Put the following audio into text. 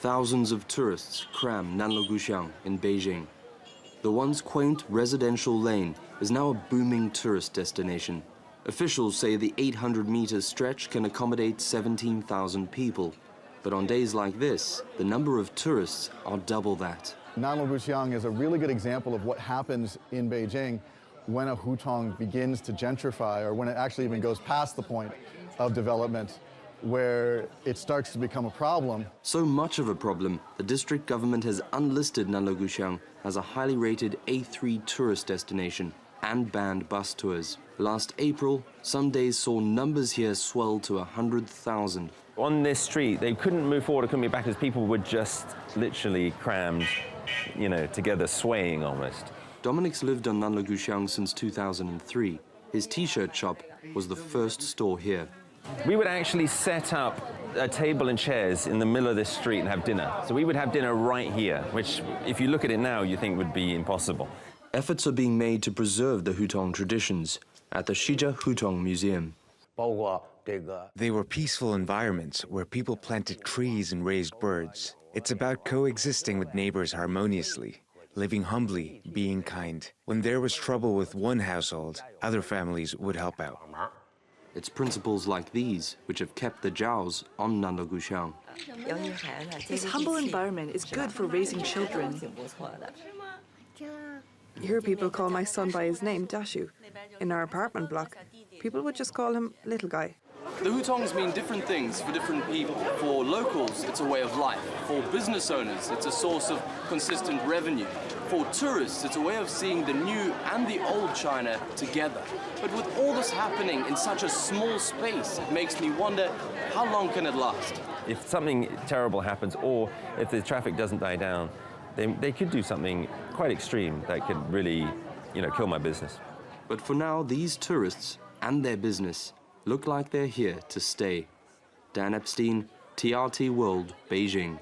Thousands of tourists cram Nanluguxiang in Beijing. The once quaint residential lane is now a booming tourist destination. Officials say the 800-meter stretch can accommodate 17,000 people. But on days like this, the number of tourists are double that. Nanluguxiang is a really good example of what happens in Beijing when a hutong begins to gentrify, or when it actually even goes past the point of development where it starts to become a problem. So much of a problem, the district government has unlisted Nanluguxiang as a highly rated A3 tourist destination and banned bus tours. Last April, some days saw numbers here swell to 100,000. On this street, they couldn't move forward or couldn't be back because people were just literally crammed, together, swaying almost. Dominic's lived on Nanluguxiang since 2003. His t-shirt shop was the first store here. We would actually set up a table and chairs in the middle of this street and have dinner. So we would have dinner right here, which, if you look at it now, you think would be impossible. Efforts are being made to preserve the Hutong traditions at the Shija Hutong Museum. They were peaceful environments where people planted trees and raised birds. It's about coexisting with neighbors harmoniously, living humbly, being kind. When there was trouble with one household, other families would help out. It's principles like these which have kept the Zhaos on Nanluguxiang. This humble environment is good for raising children. Here people call my son by his name, Dashu. In our apartment block, people would just call him Little Guy. The hutongs mean different things for different people. For locals, it's a way of life. For business owners, it's a source of consistent revenue. For tourists, it's a way of seeing the new and the old China together. But with all this happening in such a small space, it makes me wonder, how long can it last? If something terrible happens, or if the traffic doesn't die down, they could do something quite extreme that could really, kill my business. But for now, these tourists and their business look like they're here to stay. Dan Epstein, TRT World, Beijing.